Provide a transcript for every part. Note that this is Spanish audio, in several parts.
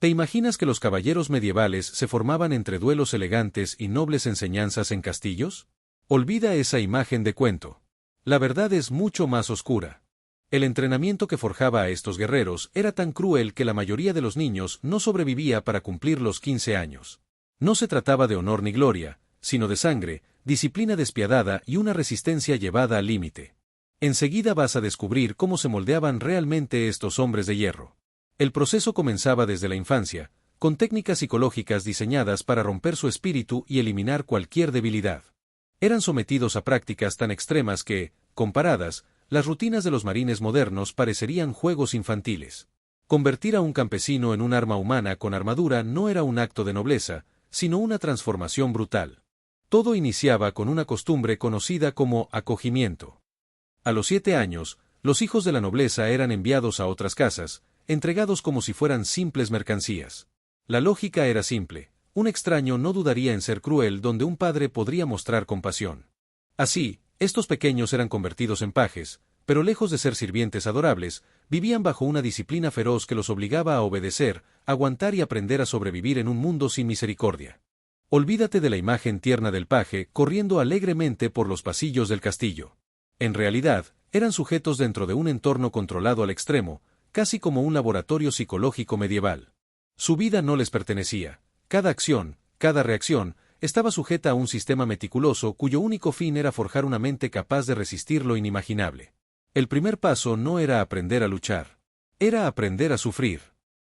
¿Te imaginas que los caballeros medievales se formaban entre duelos elegantes y nobles enseñanzas en castillos? Olvida esa imagen de cuento. La verdad es mucho más oscura. El entrenamiento que forjaba a estos guerreros era tan cruel que la mayoría de los niños no sobrevivía para cumplir los 15 años. No se trataba de honor ni gloria, sino de sangre, disciplina despiadada y una resistencia llevada al límite. Enseguida vas a descubrir cómo se moldeaban realmente estos hombres de hierro. El proceso comenzaba desde la infancia, con técnicas psicológicas diseñadas para romper su espíritu y eliminar cualquier debilidad. Eran sometidos a prácticas tan extremas que, comparadas, las rutinas de los marines modernos parecerían juegos infantiles. Convertir a un campesino en un arma humana con armadura no era un acto de nobleza, sino una transformación brutal. Todo iniciaba con una costumbre conocida como acogimiento. A los 7 años, los hijos de la nobleza eran enviados a otras casas, entregados como si fueran simples mercancías. La lógica era simple: un extraño no dudaría en ser cruel donde un padre podría mostrar compasión. Así, estos pequeños eran convertidos en pajes, pero lejos de ser sirvientes adorables, vivían bajo una disciplina feroz que los obligaba a obedecer, aguantar y aprender a sobrevivir en un mundo sin misericordia. Olvídate de la imagen tierna del paje corriendo alegremente por los pasillos del castillo. En realidad, eran sujetos dentro de un entorno controlado al extremo, casi como un laboratorio psicológico medieval. Su vida no les pertenecía. Cada acción, cada reacción, estaba sujeta a un sistema meticuloso cuyo único fin era forjar una mente capaz de resistir lo inimaginable. El primer paso no era aprender a luchar. Era aprender a sufrir.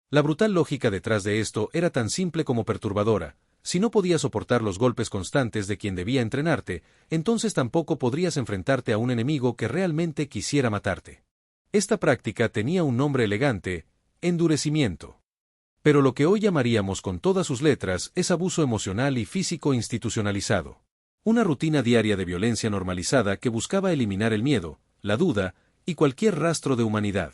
La brutal lógica detrás de esto era tan simple como perturbadora. Si no podías soportar los golpes constantes de quien debía entrenarte, entonces tampoco podrías enfrentarte a un enemigo que realmente quisiera matarte. Esta práctica tenía un nombre elegante: endurecimiento. Pero lo que hoy llamaríamos con todas sus letras es abuso emocional y físico institucionalizado. Una rutina diaria de violencia normalizada que buscaba eliminar el miedo, la duda y cualquier rastro de humanidad.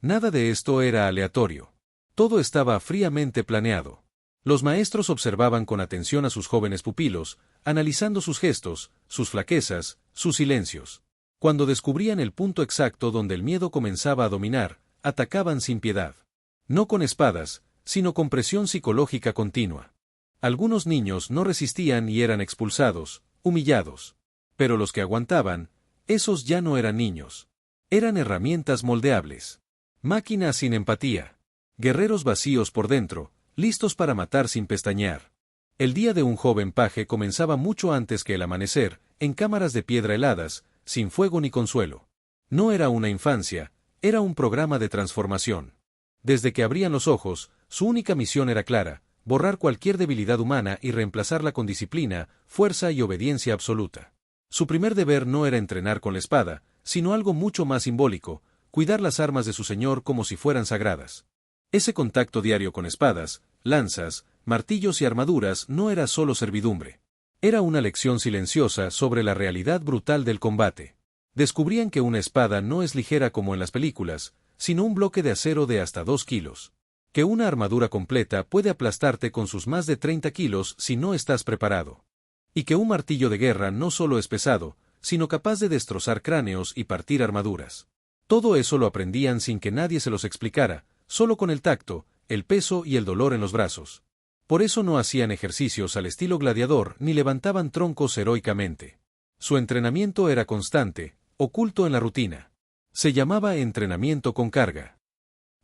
Nada de esto era aleatorio. Todo estaba fríamente planeado. Los maestros observaban con atención a sus jóvenes pupilos, analizando sus gestos, sus flaquezas, sus silencios. Cuando descubrían el punto exacto donde el miedo comenzaba a dominar, atacaban sin piedad. No con espadas, sino con presión psicológica continua. Algunos niños no resistían y eran expulsados, humillados. Pero los que aguantaban, esos ya no eran niños. Eran herramientas moldeables. Máquinas sin empatía. Guerreros vacíos por dentro, listos para matar sin pestañear. El día de un joven paje comenzaba mucho antes que el amanecer, en cámaras de piedra heladas, sin fuego ni consuelo. No era una infancia, era un programa de transformación. Desde que abrían los ojos, su única misión era clara: borrar cualquier debilidad humana y reemplazarla con disciplina, fuerza y obediencia absoluta. Su primer deber no era entrenar con la espada, sino algo mucho más simbólico: cuidar las armas de su señor como si fueran sagradas. Ese contacto diario con espadas, lanzas, martillos y armaduras no era solo servidumbre. Era una lección silenciosa sobre la realidad brutal del combate. Descubrían que una espada no es ligera como en las películas, sino un bloque de acero de hasta 2 kilos. Que una armadura completa puede aplastarte con sus más de 30 kilos si no estás preparado. Y que un martillo de guerra no solo es pesado, sino capaz de destrozar cráneos y partir armaduras. Todo eso lo aprendían sin que nadie se los explicara, solo con el tacto, el peso y el dolor en los brazos. Por eso no hacían ejercicios al estilo gladiador ni levantaban troncos heroicamente. Su entrenamiento era constante, oculto en la rutina. Se llamaba entrenamiento con carga.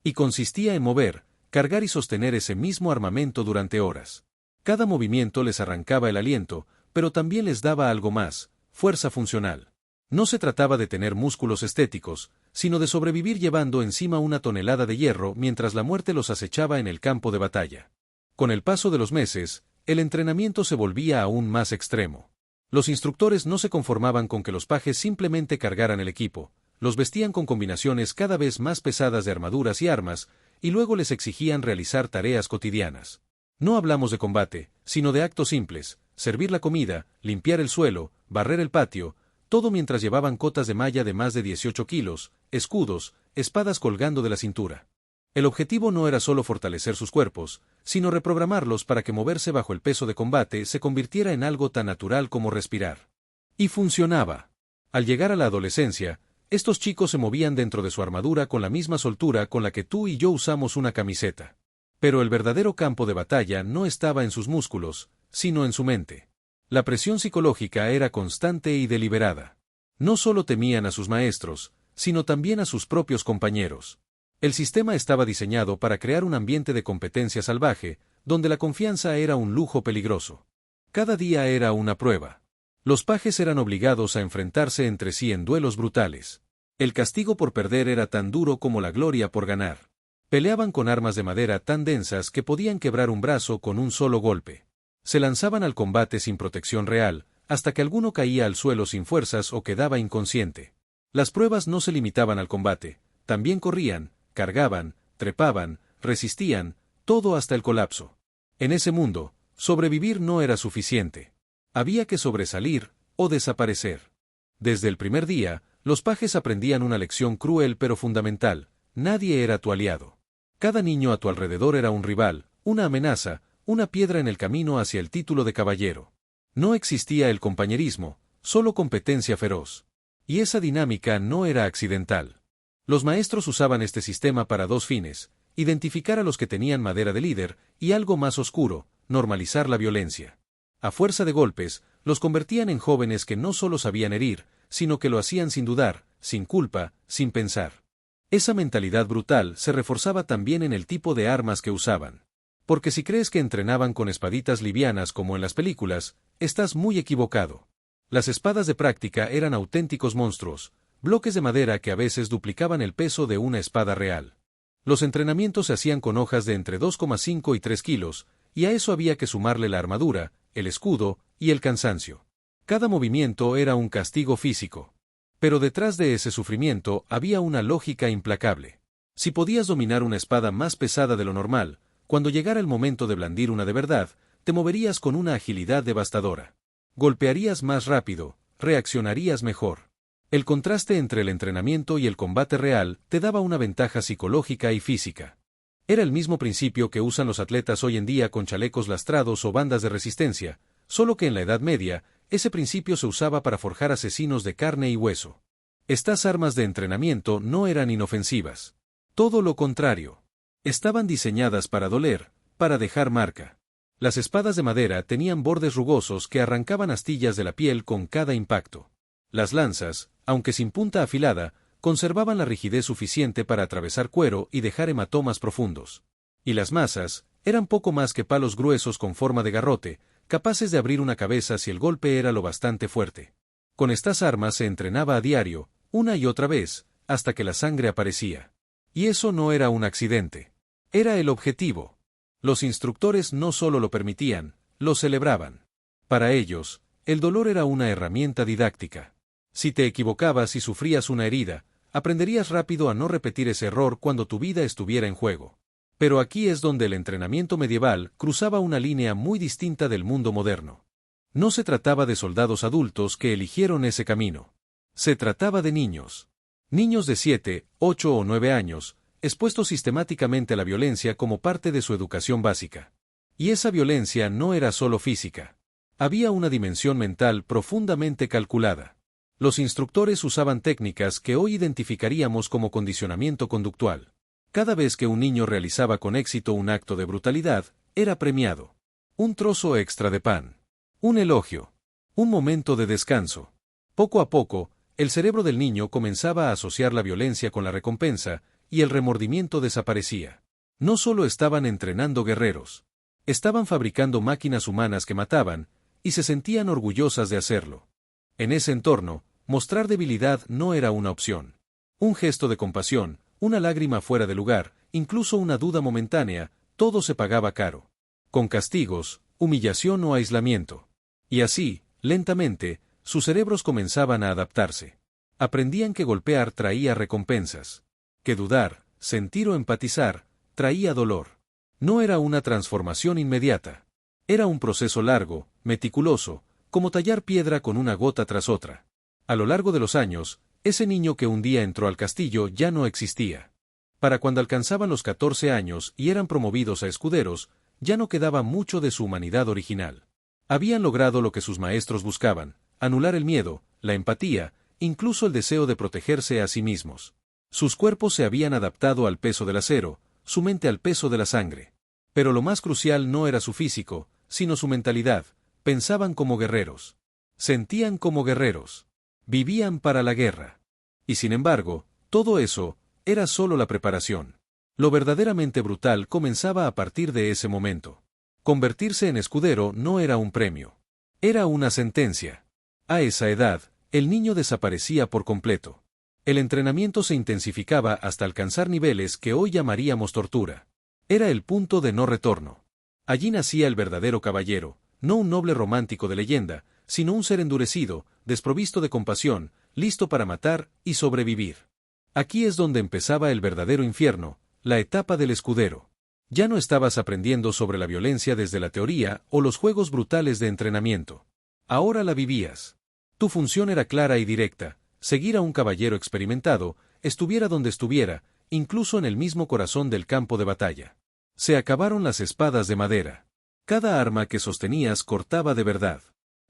Y consistía en mover, cargar y sostener ese mismo armamento durante horas. Cada movimiento les arrancaba el aliento, pero también les daba algo más: fuerza funcional. No se trataba de tener músculos estéticos, sino de sobrevivir llevando encima una tonelada de hierro mientras la muerte los acechaba en el campo de batalla. Con el paso de los meses, el entrenamiento se volvía aún más extremo. Los instructores no se conformaban con que los pajes simplemente cargaran el equipo, los vestían con combinaciones cada vez más pesadas de armaduras y armas, y luego les exigían realizar tareas cotidianas. No hablamos de combate, sino de actos simples: servir la comida, limpiar el suelo, barrer el patio, todo mientras llevaban cotas de malla de más de 18 kilos, escudos, espadas colgando de la cintura. El objetivo no era solo fortalecer sus cuerpos, sino reprogramarlos para que moverse bajo el peso de combate se convirtiera en algo tan natural como respirar. Y funcionaba. Al llegar a la adolescencia, estos chicos se movían dentro de su armadura con la misma soltura con la que tú y yo usamos una camiseta. Pero el verdadero campo de batalla no estaba en sus músculos, sino en su mente. La presión psicológica era constante y deliberada. No solo temían a sus maestros, sino también a sus propios compañeros. El sistema estaba diseñado para crear un ambiente de competencia salvaje, donde la confianza era un lujo peligroso. Cada día era una prueba. Los pajes eran obligados a enfrentarse entre sí en duelos brutales. El castigo por perder era tan duro como la gloria por ganar. Peleaban con armas de madera tan densas que podían quebrar un brazo con un solo golpe. Se lanzaban al combate sin protección real, hasta que alguno caía al suelo sin fuerzas o quedaba inconsciente. Las pruebas no se limitaban al combate, también corrían, cargaban, trepaban, resistían, todo hasta el colapso. En ese mundo, sobrevivir no era suficiente. Había que sobresalir o desaparecer. Desde el primer día, los pajes aprendían una lección cruel pero fundamental: nadie era tu aliado. Cada niño a tu alrededor era un rival, una amenaza, una piedra en el camino hacia el título de caballero. No existía el compañerismo, solo competencia feroz. Y esa dinámica no era accidental. Los maestros usaban este sistema para dos fines: identificar a los que tenían madera de líder, y algo más oscuro, normalizar la violencia. A fuerza de golpes, los convertían en jóvenes que no solo sabían herir, sino que lo hacían sin dudar, sin culpa, sin pensar. Esa mentalidad brutal se reforzaba también en el tipo de armas que usaban. Porque si crees que entrenaban con espaditas livianas como en las películas, estás muy equivocado. Las espadas de práctica eran auténticos monstruos, bloques de madera que a veces duplicaban el peso de una espada real. Los entrenamientos se hacían con hojas de entre 2,5 y 3 kilos, y a eso había que sumarle la armadura, el escudo y el cansancio. Cada movimiento era un castigo físico. Pero detrás de ese sufrimiento había una lógica implacable. Si podías dominar una espada más pesada de lo normal, cuando llegara el momento de blandir una de verdad, te moverías con una agilidad devastadora. Golpearías más rápido, reaccionarías mejor. El contraste entre el entrenamiento y el combate real te daba una ventaja psicológica y física. Era el mismo principio que usan los atletas hoy en día con chalecos lastrados o bandas de resistencia, solo que en la Edad Media, ese principio se usaba para forjar asesinos de carne y hueso. Estas armas de entrenamiento no eran inofensivas. Todo lo contrario. Estaban diseñadas para doler, para dejar marca. Las espadas de madera tenían bordes rugosos que arrancaban astillas de la piel con cada impacto. Las lanzas, aunque sin punta afilada, conservaban la rigidez suficiente para atravesar cuero y dejar hematomas profundos. Y las mazas eran poco más que palos gruesos con forma de garrote, capaces de abrir una cabeza si el golpe era lo bastante fuerte. Con estas armas se entrenaba a diario, una y otra vez, hasta que la sangre aparecía. Y eso no era un accidente. Era el objetivo. Los instructores no solo lo permitían, lo celebraban. Para ellos, el dolor era una herramienta didáctica. Si te equivocabas y sufrías una herida, aprenderías rápido a no repetir ese error cuando tu vida estuviera en juego. Pero aquí es donde el entrenamiento medieval cruzaba una línea muy distinta del mundo moderno. No se trataba de soldados adultos que eligieron ese camino. Se trataba de niños. Niños de 7, 8 o 9 años, expuestos sistemáticamente a la violencia como parte de su educación básica. Y esa violencia no era solo física. Había una dimensión mental profundamente calculada. Los instructores usaban técnicas que hoy identificaríamos como condicionamiento conductual. Cada vez que un niño realizaba con éxito un acto de brutalidad, era premiado. Un trozo extra de pan. Un elogio. Un momento de descanso. Poco a poco, el cerebro del niño comenzaba a asociar la violencia con la recompensa, y el remordimiento desaparecía. No solo estaban entrenando guerreros. Estaban fabricando máquinas humanas que mataban, y se sentían orgullosas de hacerlo. En ese entorno, mostrar debilidad no era una opción. Un gesto de compasión, una lágrima fuera de lugar, incluso una duda momentánea, todo se pagaba caro. Con castigos, humillación o aislamiento. Y así, lentamente, sus cerebros comenzaban a adaptarse. Aprendían que golpear traía recompensas. Que dudar, sentir o empatizar, traía dolor. No era una transformación inmediata. Era un proceso largo, meticuloso, como tallar piedra con una gota tras otra. A lo largo de los años, ese niño que un día entró al castillo ya no existía. Para cuando alcanzaban los 14 años y eran promovidos a escuderos, ya no quedaba mucho de su humanidad original. Habían logrado lo que sus maestros buscaban: anular el miedo, la empatía, incluso el deseo de protegerse a sí mismos. Sus cuerpos se habían adaptado al peso del acero, su mente al peso de la sangre. Pero lo más crucial no era su físico, sino su mentalidad. Pensaban como guerreros. Sentían como guerreros. Vivían para la guerra. Y sin embargo, todo eso era solo la preparación. Lo verdaderamente brutal comenzaba a partir de ese momento. Convertirse en escudero no era un premio. Era una sentencia. A esa edad, el niño desaparecía por completo. El entrenamiento se intensificaba hasta alcanzar niveles que hoy llamaríamos tortura. Era el punto de no retorno. Allí nacía el verdadero caballero, no un noble romántico de leyenda, sino un ser endurecido, desprovisto de compasión, listo para matar y sobrevivir. Aquí es donde empezaba el verdadero infierno, la etapa del escudero. Ya no estabas aprendiendo sobre la violencia desde la teoría o los juegos brutales de entrenamiento. Ahora la vivías. Tu función era clara y directa, seguir a un caballero experimentado, estuviera donde estuviera, incluso en el mismo corazón del campo de batalla. Se acabaron las espadas de madera. Cada arma que sostenías cortaba de verdad.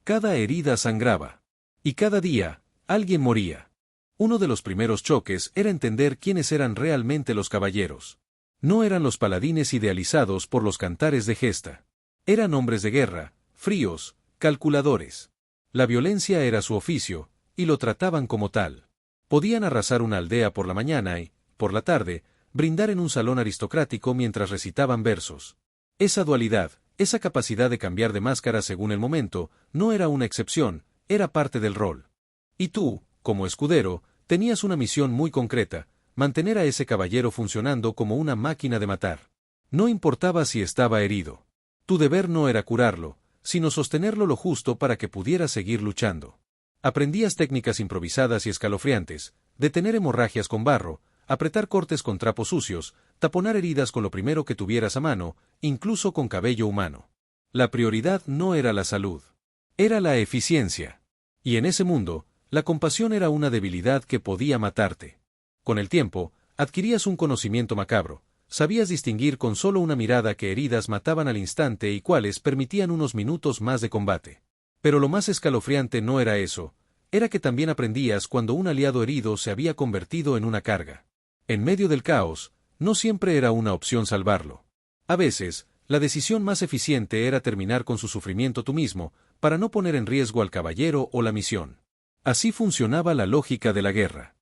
Cada herida sangraba. Y cada día, alguien moría. Uno de los primeros choques era entender quiénes eran realmente los caballeros. No eran los paladines idealizados por los cantares de gesta. Eran hombres de guerra, fríos, calculadores. La violencia era su oficio, y lo trataban como tal. Podían arrasar una aldea por la mañana y, por la tarde, brindar en un salón aristocrático mientras recitaban versos. Esa dualidad, esa capacidad de cambiar de máscara según el momento, no era una excepción, era parte del rol. Y tú, como escudero, tenías una misión muy concreta: mantener a ese caballero funcionando como una máquina de matar. No importaba si estaba herido. Tu deber no era curarlo, sino sostenerlo lo justo para que pudiera seguir luchando. Aprendías técnicas improvisadas y escalofriantes: detener hemorragias con barro, apretar cortes con trapos sucios, taponar heridas con lo primero que tuvieras a mano, incluso con cabello humano. La prioridad no era la salud. Era la eficiencia. Y en ese mundo, la compasión era una debilidad que podía matarte. Con el tiempo, adquirías un conocimiento macabro. Sabías distinguir con solo una mirada qué heridas mataban al instante y cuáles permitían unos minutos más de combate. Pero lo más escalofriante no era eso, era que también aprendías cuando un aliado herido se había convertido en una carga. En medio del caos, no siempre era una opción salvarlo. A veces, la decisión más eficiente era terminar con su sufrimiento tú mismo, para no poner en riesgo al caballero o la misión. Así funcionaba la lógica de la guerra.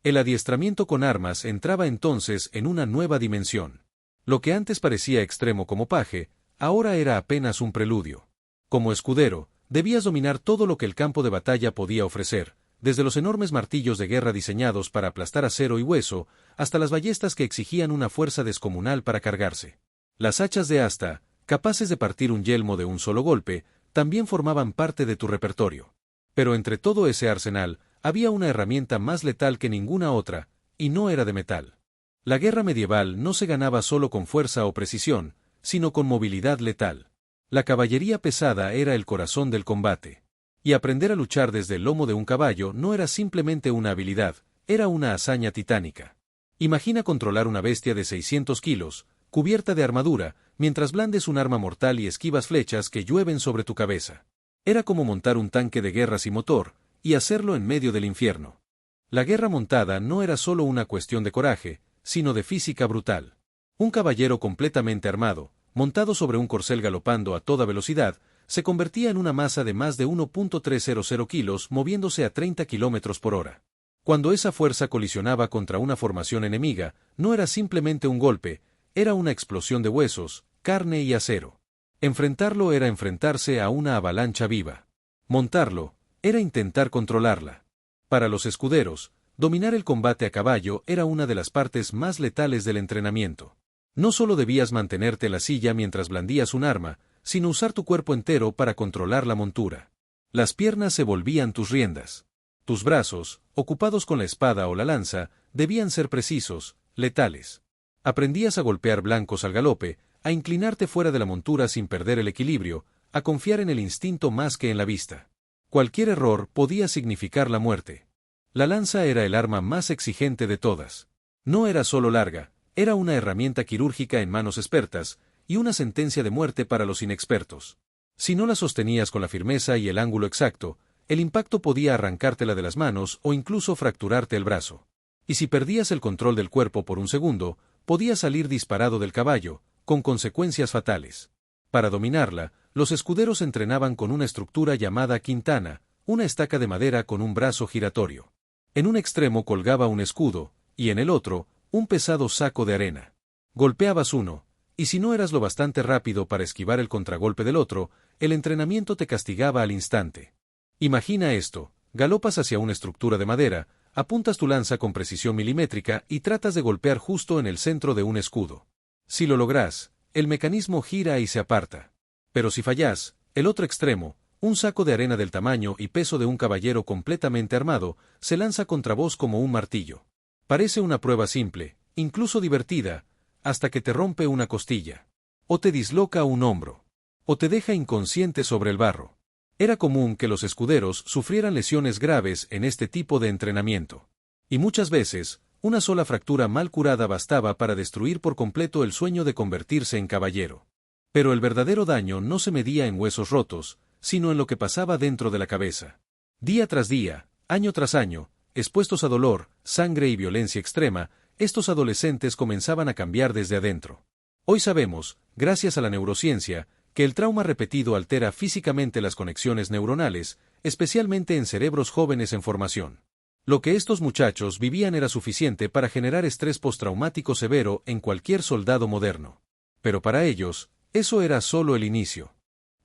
El adiestramiento con armas entraba entonces en una nueva dimensión. Lo que antes parecía extremo como paje, ahora era apenas un preludio. Como escudero, debías dominar todo lo que el campo de batalla podía ofrecer, desde los enormes martillos de guerra diseñados para aplastar acero y hueso, hasta las ballestas que exigían una fuerza descomunal para cargarse. Las hachas de asta, capaces de partir un yelmo de un solo golpe, también formaban parte de tu repertorio. Pero entre todo ese arsenal, había una herramienta más letal que ninguna otra, y no era de metal. La guerra medieval no se ganaba solo con fuerza o precisión, sino con movilidad letal. La caballería pesada era el corazón del combate. Y aprender a luchar desde el lomo de un caballo no era simplemente una habilidad, era una hazaña titánica. Imagina controlar una bestia de 600 kilos, cubierta de armadura, mientras blandes un arma mortal y esquivas flechas que llueven sobre tu cabeza. Era como montar un tanque de guerra sin motor, y hacerlo en medio del infierno. La guerra montada no era solo una cuestión de coraje, sino de física brutal. Un caballero completamente armado, montado sobre un corcel galopando a toda velocidad, se convertía en una masa de más de 1.300 kilos moviéndose a 30 kilómetros por hora. Cuando esa fuerza colisionaba contra una formación enemiga, no era simplemente un golpe, era una explosión de huesos, carne y acero. Enfrentarlo era enfrentarse a una avalancha viva. Montarlo era intentar controlarla. Para los escuderos, dominar el combate a caballo era una de las partes más letales del entrenamiento. No solo debías mantenerte en la silla mientras blandías un arma, sino usar tu cuerpo entero para controlar la montura. Las piernas se volvían tus riendas. Tus brazos, ocupados con la espada o la lanza, debían ser precisos, letales. Aprendías a golpear blancos al galope, a inclinarte fuera de la montura sin perder el equilibrio, a confiar en el instinto más que en la vista. Cualquier error podía significar la muerte. La lanza era el arma más exigente de todas. No era solo larga, era una herramienta quirúrgica en manos expertas, y una sentencia de muerte para los inexpertos. Si no la sostenías con la firmeza y el ángulo exacto, el impacto podía arrancártela de las manos o incluso fracturarte el brazo. Y si perdías el control del cuerpo por un segundo, podías salir disparado del caballo, con consecuencias fatales. Para dominarla, los escuderos entrenaban con una estructura llamada quintana, una estaca de madera con un brazo giratorio. En un extremo colgaba un escudo, y en el otro, un pesado saco de arena. Golpeabas uno, y si no eras lo bastante rápido para esquivar el contragolpe del otro, el entrenamiento te castigaba al instante. Imagina esto: galopas hacia una estructura de madera, apuntas tu lanza con precisión milimétrica y tratas de golpear justo en el centro de un escudo. Si lo logras, el mecanismo gira y se aparta. Pero si fallas, el otro extremo, un saco de arena del tamaño y peso de un caballero completamente armado, se lanza contra vos como un martillo. Parece una prueba simple, incluso divertida, hasta que te rompe una costilla. O te disloca un hombro. O te deja inconsciente sobre el barro. Era común que los escuderos sufrieran lesiones graves en este tipo de entrenamiento. Y muchas veces, una sola fractura mal curada bastaba para destruir por completo el sueño de convertirse en caballero. Pero el verdadero daño no se medía en huesos rotos, sino en lo que pasaba dentro de la cabeza. Día tras día, año tras año, expuestos a dolor, sangre y violencia extrema, estos adolescentes comenzaban a cambiar desde adentro. Hoy sabemos, gracias a la neurociencia, que el trauma repetido altera físicamente las conexiones neuronales, especialmente en cerebros jóvenes en formación. Lo que estos muchachos vivían era suficiente para generar estrés postraumático severo en cualquier soldado moderno. Pero para ellos, eso era solo el inicio.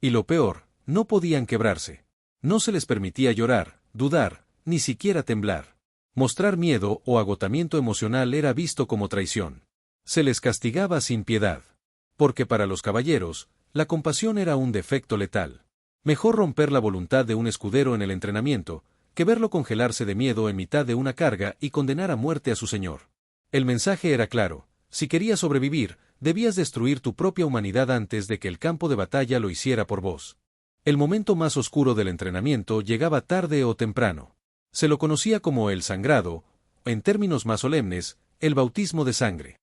Y lo peor, no podían quebrarse. No se les permitía llorar, dudar, ni siquiera temblar. Mostrar miedo o agotamiento emocional era visto como traición. Se les castigaba sin piedad. Porque para los caballeros, la compasión era un defecto letal. Mejor romper la voluntad de un escudero en el entrenamiento, que verlo congelarse de miedo en mitad de una carga y condenar a muerte a su señor. El mensaje era claro: si querías sobrevivir, debías destruir tu propia humanidad antes de que el campo de batalla lo hiciera por vos. El momento más oscuro del entrenamiento llegaba tarde o temprano. Se lo conocía como el sangrado, o en términos más solemnes, el bautismo de sangre.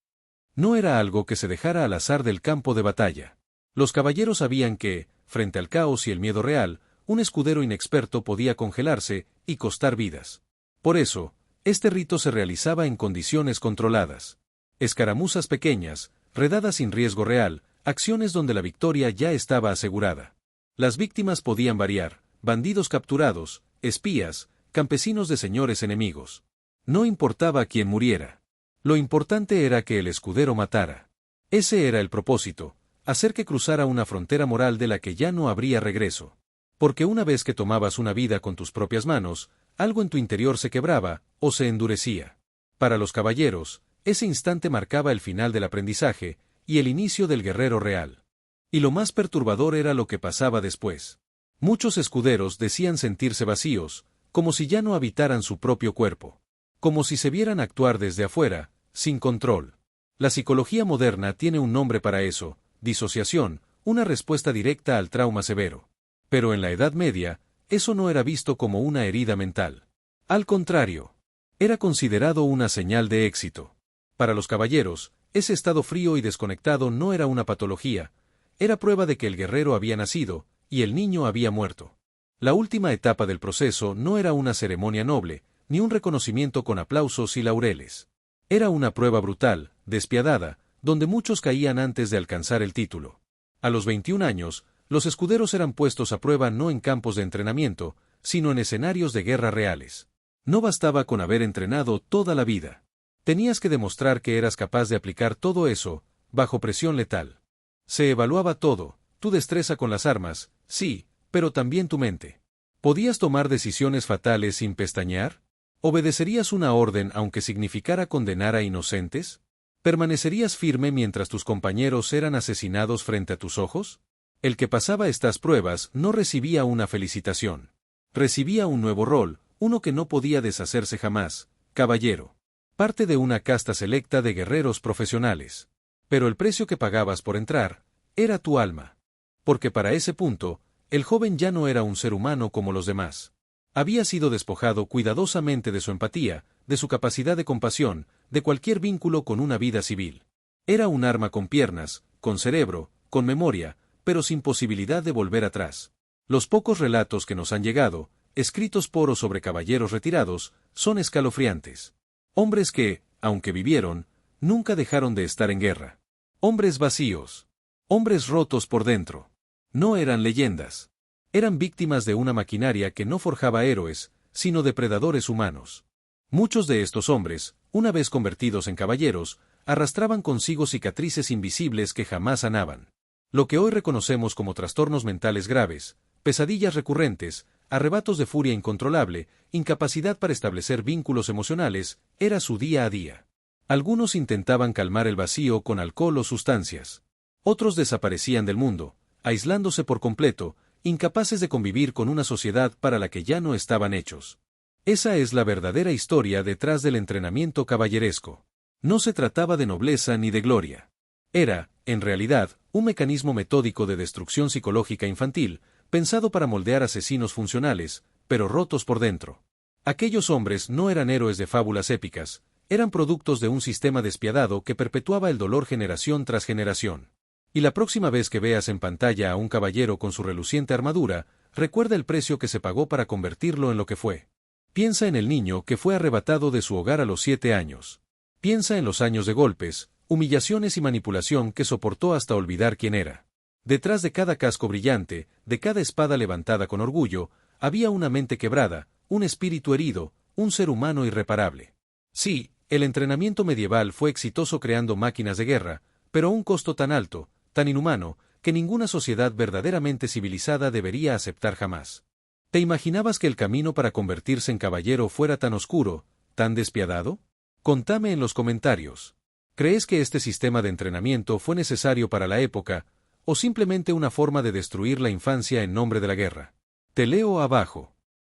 No era algo que se dejara al azar del campo de batalla. Los caballeros sabían que, frente al caos y el miedo real, un escudero inexperto podía congelarse y costar vidas. Por eso, este rito se realizaba en condiciones controladas. Escaramuzas pequeñas, redadas sin riesgo real, acciones donde la victoria ya estaba asegurada. Las víctimas podían variar: bandidos capturados, espías, campesinos de señores enemigos. No importaba quién muriera. Lo importante era que el escudero matara. Ese era el propósito: hacer que cruzara una frontera moral de la que ya no habría regreso. Porque una vez que tomabas una vida con tus propias manos, algo en tu interior se quebraba, o se endurecía. Para los caballeros, ese instante marcaba el final del aprendizaje, y el inicio del guerrero real. Y lo más perturbador era lo que pasaba después. Muchos escuderos decían sentirse vacíos, como si ya no habitaran su propio cuerpo. Como si se vieran actuar desde afuera, sin control. La psicología moderna tiene un nombre para eso: disociación, una respuesta directa al trauma severo. Pero en la Edad Media, eso no era visto como una herida mental. Al contrario, era considerado una señal de éxito. Para los caballeros, ese estado frío y desconectado no era una patología, era prueba de que el guerrero había nacido, y el niño había muerto. La última etapa del proceso no era una ceremonia noble, ni un reconocimiento con aplausos y laureles. Era una prueba brutal, despiadada, donde muchos caían antes de alcanzar el título. A los 21 años, los escuderos eran puestos a prueba no en campos de entrenamiento, sino en escenarios de guerra reales. No bastaba con haber entrenado toda la vida. Tenías que demostrar que eras capaz de aplicar todo eso, bajo presión letal. Se evaluaba todo: tu destreza con las armas, sí, pero también tu mente. ¿Podías tomar decisiones fatales sin pestañear? ¿Obedecerías una orden aunque significara condenar a inocentes? ¿Permanecerías firme mientras tus compañeros eran asesinados frente a tus ojos? El que pasaba estas pruebas no recibía una felicitación. Recibía un nuevo rol, uno que no podía deshacerse jamás: caballero. Parte de una casta selecta de guerreros profesionales. Pero el precio que pagabas por entrar era tu alma. Porque para ese punto, el joven ya no era un ser humano como los demás. Había sido despojado cuidadosamente de su empatía, de su capacidad de compasión, de cualquier vínculo con una vida civil. Era un arma con piernas, con cerebro, con memoria, pero sin posibilidad de volver atrás. Los pocos relatos que nos han llegado, escritos por o sobre caballeros retirados, son escalofriantes. Hombres que, aunque vivieron, nunca dejaron de estar en guerra. Hombres vacíos. Hombres rotos por dentro. No eran leyendas. Eran víctimas de una maquinaria que no forjaba héroes, sino depredadores humanos. Muchos de estos hombres, una vez convertidos en caballeros, arrastraban consigo cicatrices invisibles que jamás sanaban. Lo que hoy reconocemos como trastornos mentales graves, pesadillas recurrentes, arrebatos de furia incontrolable, incapacidad para establecer vínculos emocionales, era su día a día. Algunos intentaban calmar el vacío con alcohol o sustancias. Otros desaparecían del mundo, aislándose por completo, incapaces de convivir con una sociedad para la que ya no estaban hechos. Esa es la verdadera historia detrás del entrenamiento caballeresco. No se trataba de nobleza ni de gloria. Era, en realidad, un mecanismo metódico de destrucción psicológica infantil, pensado para moldear asesinos funcionales, pero rotos por dentro. Aquellos hombres no eran héroes de fábulas épicas, eran productos de un sistema despiadado que perpetuaba el dolor generación tras generación. Y la próxima vez que veas en pantalla a un caballero con su reluciente armadura, recuerda el precio que se pagó para convertirlo en lo que fue. Piensa en el niño que fue arrebatado de su hogar a los 7 años. Piensa en los años de golpes, humillaciones y manipulación que soportó hasta olvidar quién era. Detrás de cada casco brillante, de cada espada levantada con orgullo, había una mente quebrada, un espíritu herido, un ser humano irreparable. Sí, el entrenamiento medieval fue exitoso creando máquinas de guerra, pero a un costo tan alto, tan inhumano, que ninguna sociedad verdaderamente civilizada debería aceptar jamás. ¿Te imaginabas que el camino para convertirse en caballero fuera tan oscuro, tan despiadado? Contame en los comentarios. ¿Crees que este sistema de entrenamiento fue necesario para la época, o simplemente una forma de destruir la infancia en nombre de la guerra? Te leo abajo.